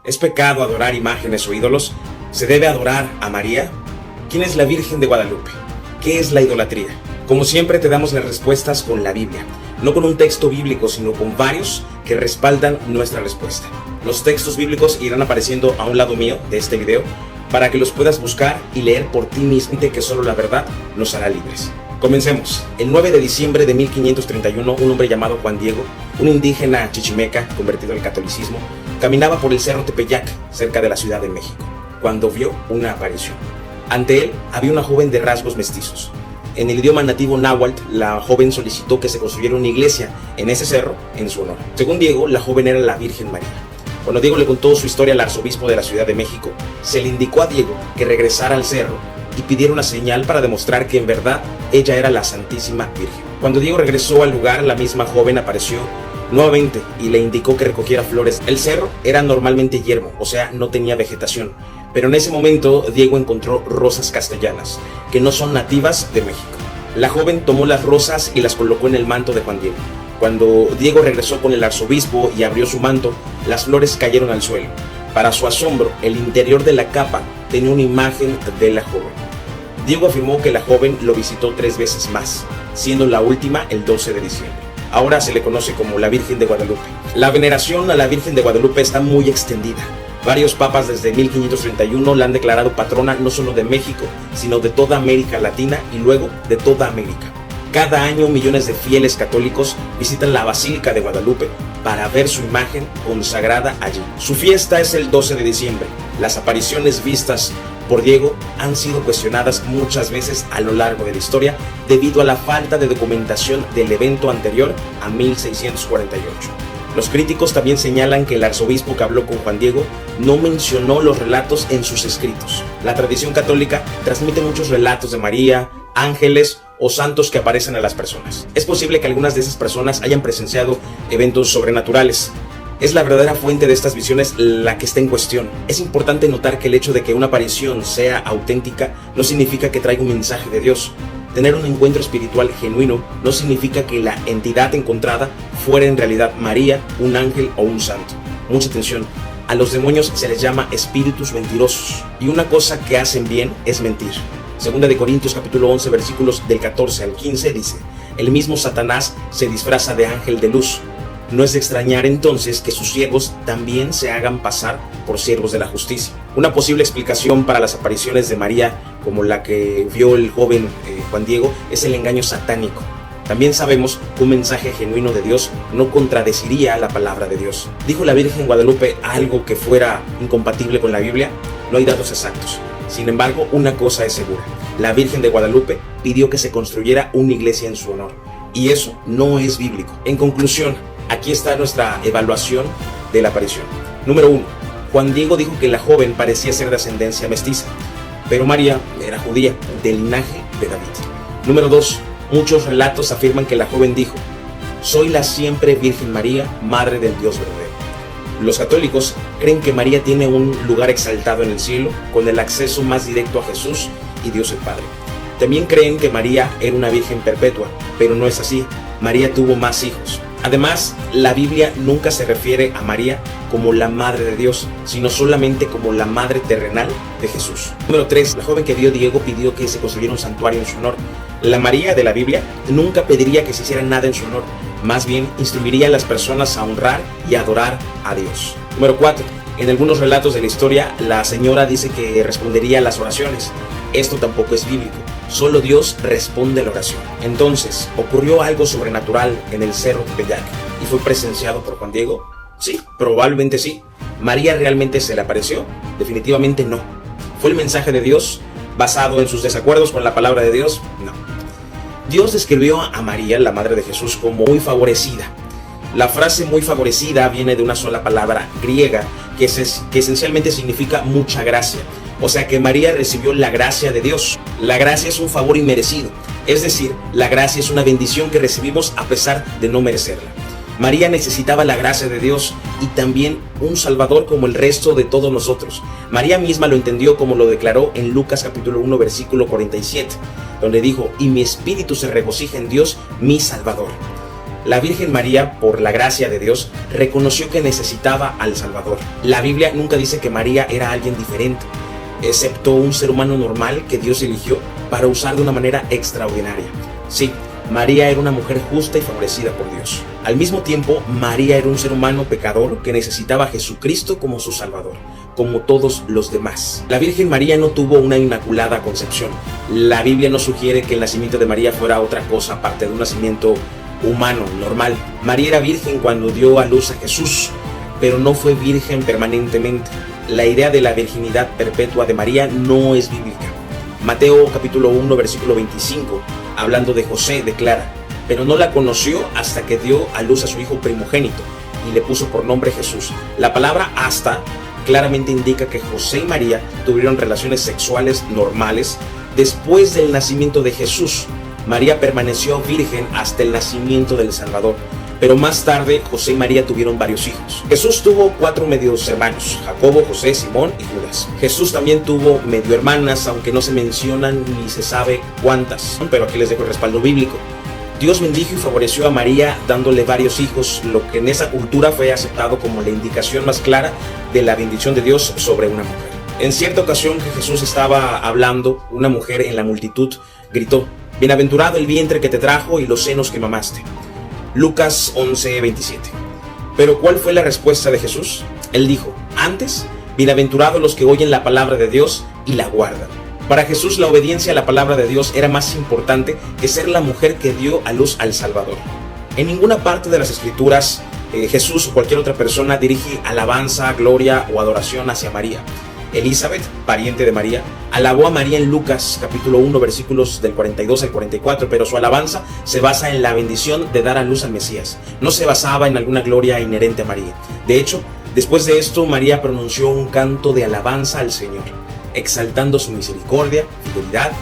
¿Es pecado adorar imágenes o ídolos? ¿Se debe adorar a María? ¿Quién es la Virgen de Guadalupe? ¿Qué es la idolatría? Como siempre te damos las respuestas con la Biblia, no con un texto bíblico, sino con varios que respaldan nuestra respuesta. Los textos bíblicos irán apareciendo a un lado mío de este video para que los puedas buscar y leer por ti mismo, que solo la verdad nos hará libres. Comencemos. El 9 de diciembre de 1531, un hombre llamado Juan Diego, un indígena chichimeca convertido al catolicismo, caminaba por el cerro Tepeyac, cerca de la Ciudad de México, cuando vio una aparición. Ante él había una joven de rasgos mestizos. En el idioma nativo náhuatl, la joven solicitó que se construyera una iglesia en ese cerro en su honor. Según Diego, la joven era la Virgen María. Cuando Diego le contó su historia al arzobispo de la Ciudad de México, se le indicó a Diego que regresara al cerro y pidiera una señal para demostrar que en verdad ella era la Santísima Virgen. Cuando Diego regresó al lugar, la misma joven apareció nuevamente y le indicó que recogiera flores. El cerro era normalmente yermo, o sea, no tenía vegetación, pero en ese momento Diego encontró rosas castellanas, que no son nativas de México. La joven tomó las rosas y las colocó en el manto de Juan Diego. Cuando Diego regresó con el arzobispo y abrió su manto, las flores cayeron al suelo. Para su asombro, el interior de la capa tenía una imagen de la joven. Diego afirmó que la joven lo visitó 3 veces más, siendo la última el 12 de diciembre. Ahora se le conoce como la Virgen de Guadalupe. La veneración a la Virgen de Guadalupe está muy extendida. Varios papas desde 1531 la han declarado patrona no solo de México, sino de toda América Latina y luego de toda América. Cada año millones de fieles católicos visitan la Basílica de Guadalupe para ver su imagen consagrada allí. Su fiesta es el 12 de diciembre. Las apariciones vistas por Diego han sido cuestionadas muchas veces a lo largo de la historia debido a la falta de documentación del evento anterior a 1648. Los críticos también señalan que el arzobispo que habló con Juan Diego no mencionó los relatos en sus escritos. La tradición católica transmite muchos relatos de María, ángeles o santos que aparecen a las personas. Es posible que algunas de esas personas hayan presenciado eventos sobrenaturales. Es la verdadera fuente de estas visiones la que está en cuestión. Es importante notar que el hecho de que una aparición sea auténtica no significa que traiga un mensaje de Dios. Tener un encuentro espiritual genuino no significa que la entidad encontrada fuera en realidad María, un ángel o un santo. Mucha atención. A los demonios se les llama espíritus mentirosos. Y una cosa que hacen bien es mentir. Segunda de Corintios capítulo 11 versículos del 14 al 15 dice: el mismo Satanás se disfraza de ángel de luz. No es de extrañar entonces que sus siervos también se hagan pasar por siervos de la justicia. Una posible explicación para las apariciones de María, como la que vio el joven Juan Diego, es el engaño satánico. También sabemos que un mensaje genuino de Dios no contradeciría la palabra de Dios. ¿Dijo la Virgen Guadalupe algo que fuera incompatible con la Biblia? No hay datos exactos. Sin embargo, una cosa es segura: la Virgen de Guadalupe pidió que se construyera una iglesia en su honor, y eso no es bíblico. En conclusión, aquí está nuestra evaluación de la aparición. Número 1. Juan Diego dijo que la joven parecía ser de ascendencia mestiza, pero María era judía, del linaje de David. Número 2. Muchos relatos afirman que la joven dijo: soy la siempre Virgen María, Madre del Dios verdadero. Los católicos creen que María tiene un lugar exaltado en el cielo, con el acceso más directo a Jesús y Dios el Padre. También creen que María era una virgen perpetua, pero no es así. María tuvo más hijos. Además, la Biblia nunca se refiere a María como la Madre de Dios, sino solamente como la Madre terrenal de Jesús. Número 3. La joven que vio Diego pidió que se construyera un santuario en su honor. La María de la Biblia nunca pediría que se hiciera nada en su honor, más bien instruiría a las personas a honrar y adorar a Dios. Número 4. En algunos relatos de la historia, la señora dice que respondería a las oraciones. Esto tampoco es bíblico. Solo Dios responde a la oración. Entonces, ¿ocurrió algo sobrenatural en el cerro Tepeyac y fue presenciado por Juan Diego? Sí, probablemente sí. ¿María realmente se le apareció? Definitivamente no. ¿Fue el mensaje de Dios basado en sus desacuerdos con la palabra de Dios? No. Dios describió a María, la madre de Jesús, como muy favorecida. La frase muy favorecida viene de una sola palabra griega que esencialmente significa mucha gracia. O sea que María recibió la gracia de Dios. La gracia es un favor inmerecido. Es decir, la gracia es una bendición que recibimos a pesar de no merecerla. María necesitaba la gracia de Dios y también un Salvador como el resto de todos nosotros. María misma lo entendió como lo declaró en Lucas capítulo 1 versículo 47, donde dijo: y mi espíritu se regocija en Dios, mi Salvador. La Virgen María, por la gracia de Dios, reconoció que necesitaba al Salvador. La Biblia nunca dice que María era alguien diferente, excepto un ser humano normal que Dios eligió para usar de una manera extraordinaria. Sí, María era una mujer justa y favorecida por Dios. Al mismo tiempo, María era un ser humano pecador que necesitaba a Jesucristo como su Salvador, como todos los demás. La Virgen María no tuvo una inmaculada concepción. La Biblia no sugiere que el nacimiento de María fuera otra cosa aparte de un nacimiento humano, normal. María era virgen cuando dio a luz a Jesús, pero no fue virgen permanentemente. La idea de la virginidad perpetua de María no es bíblica. Mateo capítulo 1 versículo 25, hablando de José, declara: pero no la conoció hasta que dio a luz a su hijo primogénito y le puso por nombre Jesús. La palabra hasta claramente indica que José y María tuvieron relaciones sexuales normales después del nacimiento de Jesús. María permaneció virgen hasta el nacimiento del Salvador, pero más tarde José y María tuvieron varios hijos. Jesús tuvo 4 medios hermanos: Jacobo, José, Simón y Judas. Jesús también tuvo medio hermanas, aunque no se mencionan ni se sabe cuántas, pero aquí les dejo el respaldo bíblico. Dios bendijo y favoreció a María dándole varios hijos, lo que en esa cultura fue aceptado como la indicación más clara de la bendición de Dios sobre una mujer. En cierta ocasión que Jesús estaba hablando, una mujer en la multitud gritó: bienaventurado el vientre que te trajo y los senos que mamaste. Lucas 11:27. Pero ¿cuál fue la respuesta de Jesús? Él dijo: antes, bienaventurados los que oyen la palabra de Dios y la guardan. Para Jesús, la obediencia a la palabra de Dios era más importante que ser la mujer que dio a luz al Salvador. En ninguna parte de las Escrituras Jesús o cualquier otra persona dirige alabanza, gloria o adoración hacia María. Elizabeth, pariente de María, alabó a María en Lucas capítulo 1 versículos del 42 al 44, pero su alabanza se basa en la bendición de dar a luz al Mesías. No se basaba en alguna gloria inherente a María. De hecho, después de esto, María pronunció un canto de alabanza al Señor, exaltando su misericordia, fidelidad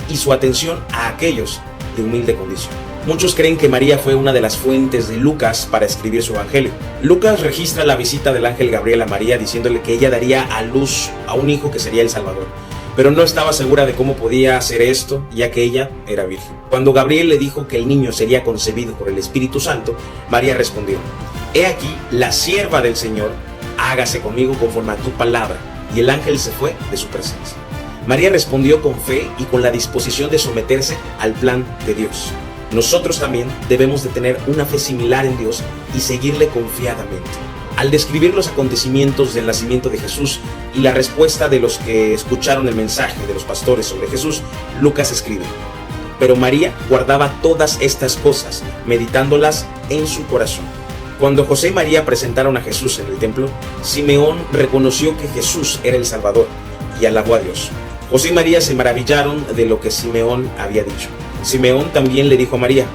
y su atención a aquellos de humilde condición. Muchos creen que María fue una de las fuentes de Lucas para escribir su evangelio. Lucas registra la visita del ángel Gabriel a María diciéndole que ella daría a luz a un hijo que sería el Salvador, pero no estaba segura de cómo podía hacer esto, ya que ella era virgen. Cuando Gabriel le dijo que el niño sería concebido por el Espíritu Santo, María respondió: he aquí la sierva del Señor, hágase conmigo conforme a tu palabra. Y el ángel se fue de su presencia. María respondió con fe y con la disposición de someterse al plan de Dios. Nosotros también debemos de tener una fe similar en Dios y seguirle confiadamente. Al describir los acontecimientos del nacimiento de Jesús y la respuesta de los que escucharon el mensaje de los pastores sobre Jesús, Lucas escribe: pero María guardaba todas estas cosas, meditándolas en su corazón. Cuando José y María presentaron a Jesús en el templo, Simeón reconoció que Jesús era el Salvador y alabó a Dios. José y María se maravillaron de lo que Simeón había dicho. Simeón también le dijo a María: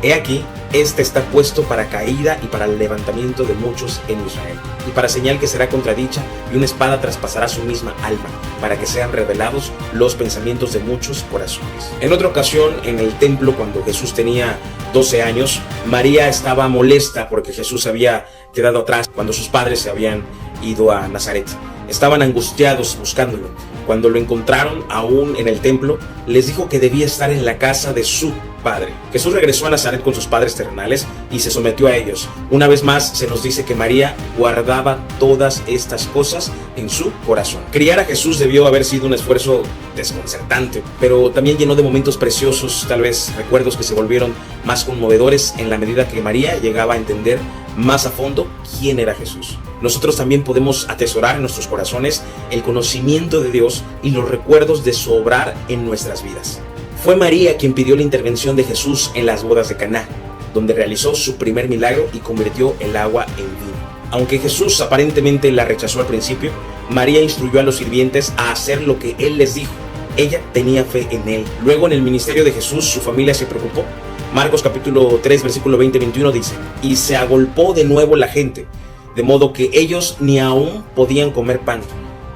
he aquí, este está puesto para caída y para el levantamiento de muchos en Israel, y para señal que será contradicha, y una espada traspasará su misma alma, para que sean revelados los pensamientos de muchos corazones. En otra ocasión, en el templo, cuando Jesús tenía 12 años, María estaba molesta porque Jesús había quedado atrás cuando sus padres se habían ido a Nazaret. Estaban angustiados buscándolo. Cuando lo encontraron aún en el templo, les dijo que debía estar en la casa de su padre. Jesús regresó a Nazaret con sus padres terrenales y se sometió a ellos. Una vez más se nos dice que María guardaba todas estas cosas en su corazón. Criar a Jesús debió haber sido un esfuerzo desconcertante, pero también llenó de momentos preciosos, tal vez recuerdos que se volvieron más conmovedores en la medida que María llegaba a entender más a fondo quién era Jesús. Nosotros también podemos atesorar en nuestros corazones el conocimiento de Dios y los recuerdos de su obrar en nuestras vidas. Fue María quien pidió la intervención de Jesús en las bodas de Caná, donde realizó su primer milagro y convirtió el agua en vino. Aunque Jesús aparentemente la rechazó al principio, María instruyó a los sirvientes a hacer lo que Él les dijo. Ella tenía fe en Él. Luego, en el ministerio de Jesús, su familia se preocupó. Marcos capítulo 3, versículo 20-21 dice: y se agolpó de nuevo la gente, de modo que ellos ni aún podían comer pan.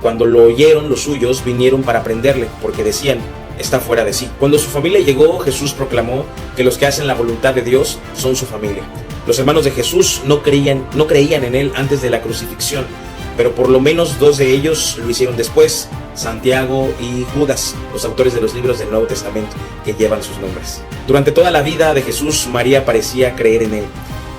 Cuando lo oyeron, los suyos vinieron para prenderle, porque decían: está fuera de sí. Cuando su familia llegó, Jesús proclamó que los que hacen la voluntad de Dios son su familia. Los hermanos de Jesús no creían en Él antes de la crucifixión, pero por lo menos 2 de ellos lo hicieron después: Santiago y Judas, los autores de los libros del Nuevo Testamento que llevan sus nombres. Durante toda la vida de Jesús, María parecía creer en él.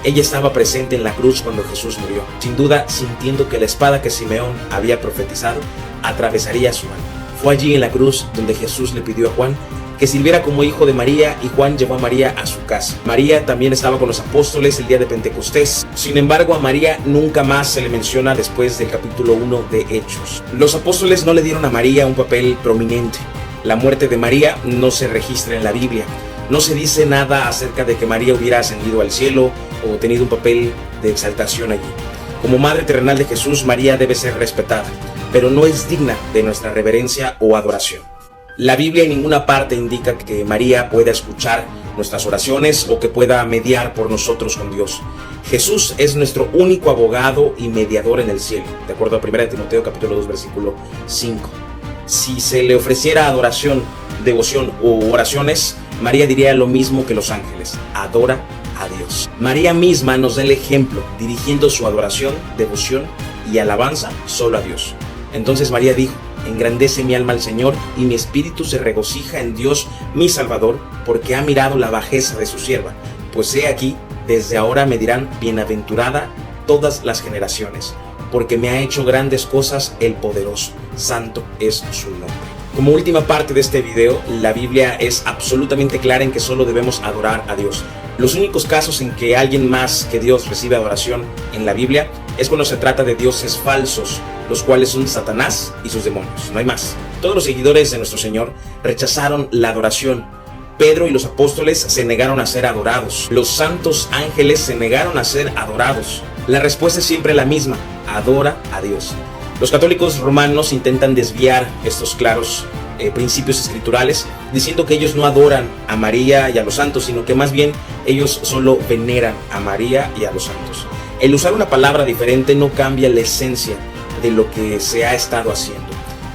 Ella estaba presente en la cruz cuando Jesús murió, sin duda sintiendo que la espada que Simeón había profetizado atravesaría su mano. Fue allí en la cruz donde Jesús le pidió a Juan que sirviera como hijo de María, y Juan llevó a María a su casa. María también estaba con los apóstoles el día de Pentecostés. Sin embargo, a María nunca más se le menciona después del capítulo 1 de Hechos. Los apóstoles no le dieron a María un papel prominente. La muerte de María no se registra en la Biblia. No se dice nada acerca de que María hubiera ascendido al cielo o tenido un papel de exaltación allí. Como madre terrenal de Jesús, María debe ser respetada, pero no es digna de nuestra reverencia o adoración. La Biblia en ninguna parte indica que María pueda escuchar nuestras oraciones o que pueda mediar por nosotros con Dios. Jesús es nuestro único abogado y mediador en el cielo, de acuerdo a 1 Timoteo capítulo 2 versículo 5. Si se le ofreciera adoración, devoción u oraciones, María diría lo mismo que los ángeles: adora a Dios. María misma nos da el ejemplo, dirigiendo su adoración, devoción y alabanza solo a Dios. Entonces María dijo: engrandece mi alma al Señor, y mi espíritu se regocija en Dios mi Salvador, porque ha mirado la bajeza de su sierva. Pues he aquí, desde ahora me dirán bienaventurada todas las generaciones, porque me ha hecho grandes cosas el poderoso, santo es su nombre. Como última parte de este video, la Biblia es absolutamente clara en que solo debemos adorar a Dios. Los únicos casos en que alguien más que Dios recibe adoración en la Biblia es cuando se trata de dioses falsos, los cuales son Satanás y sus demonios, no hay más. Todos los seguidores de nuestro Señor rechazaron la adoración. Pedro y los apóstoles se negaron a ser adorados. Los santos ángeles se negaron a ser adorados. La respuesta es siempre la misma: adora a Dios. Los católicos romanos intentan desviar estos claros principios escriturales, diciendo que ellos no adoran a María y a los santos, sino que más bien ellos solo veneran a María y a los santos. El usar una palabra diferente no cambia la esencia de lo que se ha estado haciendo.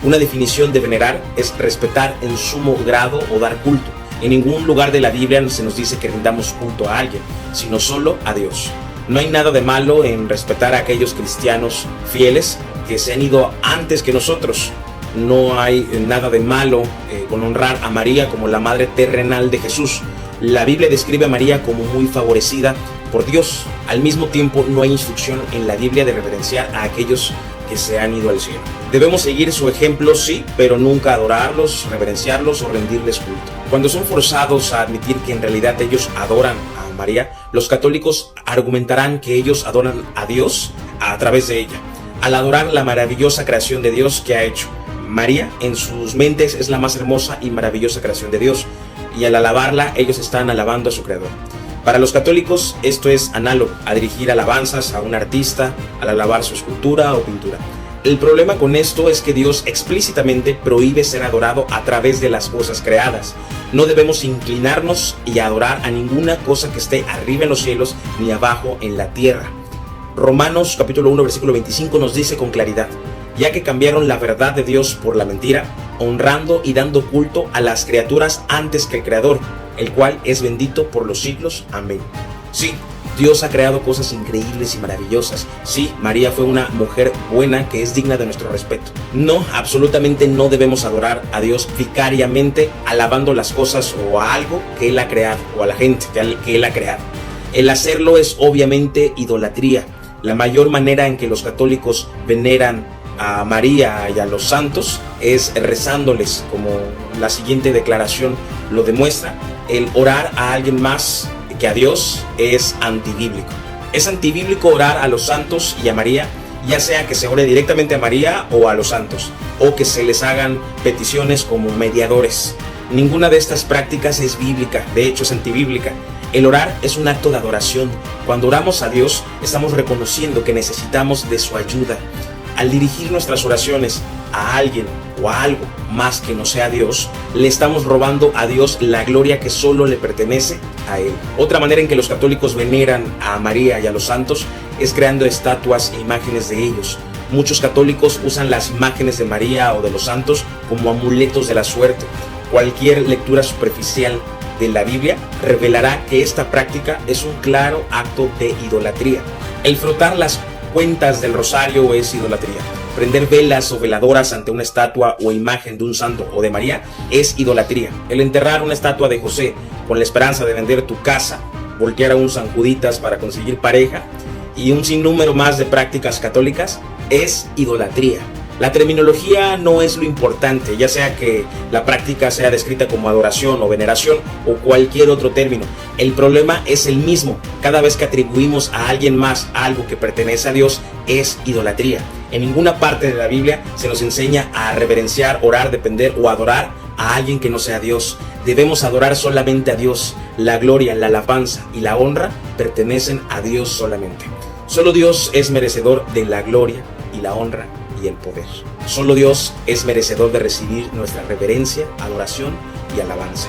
Una definición de venerar es respetar en sumo grado o dar culto. En ningún lugar de la Biblia se nos dice que rindamos culto a alguien, sino solo a Dios. No hay nada de malo en respetar a aquellos cristianos fieles que se han ido antes que nosotros. No hay nada de malo con honrar a María como la madre terrenal de Jesús. La Biblia describe a María como muy favorecida por Dios. Al mismo tiempo, no hay instrucción en la Biblia de reverenciar a aquellos que se han ido al cielo. Debemos seguir su ejemplo, sí, pero nunca adorarlos, reverenciarlos o rendirles culto. Cuando son forzados a admitir que en realidad ellos adoran a María, los católicos argumentarán que ellos adoran a Dios a través de ella, al adorar la maravillosa creación de Dios que ha hecho. María en sus mentes es la más hermosa y maravillosa creación de Dios, y al alabarla ellos están alabando a su creador. Para los católicos esto es análogo a dirigir alabanzas a un artista al alabar su escultura o pintura. El problema con esto es que Dios explícitamente prohíbe ser adorado a través de las cosas creadas. No debemos inclinarnos y adorar a ninguna cosa que esté arriba en los cielos ni abajo en la tierra. Romanos capítulo 1 versículo 25 nos dice con claridad: ya que cambiaron la verdad de Dios por la mentira, honrando y dando culto a las criaturas antes que el Creador, el cual es bendito por los siglos. Amén. Sí, Dios ha creado cosas increíbles y maravillosas. Sí, María fue una mujer buena que es digna de nuestro respeto. No, absolutamente no debemos adorar a Dios vicariamente, alabando las cosas o a algo que Él ha creado, o a la gente que Él ha creado. El hacerlo es obviamente idolatría. La mayor manera en que los católicos veneran a María y a los santos es rezándoles, como la siguiente declaración lo demuestra. El orar a alguien más que a Dios es antibíblico. Es antibíblico orar a los santos y a María, ya sea que se ore directamente a María o a los santos, o que se les hagan peticiones como mediadores. Ninguna de estas prácticas es bíblica, de hecho es antibíblica. El orar es un acto de adoración. Cuando oramos a Dios, estamos reconociendo que necesitamos de su ayuda. Al dirigir nuestras oraciones a alguien o a algo más que no sea Dios, le estamos robando a Dios la gloria que solo le pertenece a Él. Otra manera en que los católicos veneran a María y a los santos es creando estatuas e imágenes de ellos. Muchos católicos usan las imágenes de María o de los santos como amuletos de la suerte. Cualquier lectura superficial de la Biblia revelará que esta práctica es un claro acto de idolatría. El frotar las cuentas del rosario es idolatría. Prender velas o veladoras ante una estatua o imagen de un santo o de María es idolatría. El enterrar una estatua de José con la esperanza de vender tu casa, voltear a un San Juditas para conseguir pareja y un sinnúmero más de prácticas católicas es idolatría. La terminología no es lo importante, ya sea que la práctica sea descrita como adoración o veneración o cualquier otro término. El problema es el mismo. Cada vez que atribuimos a alguien más algo que pertenece a Dios es idolatría. En ninguna parte de la Biblia se nos enseña a reverenciar, orar, depender o adorar a alguien que no sea Dios. Debemos adorar solamente a Dios. La gloria, la alabanza y la honra pertenecen a Dios solamente. Solo Dios es merecedor de la gloria y la honra y el poder. Solo Dios es merecedor de recibir nuestra reverencia, adoración y alabanza.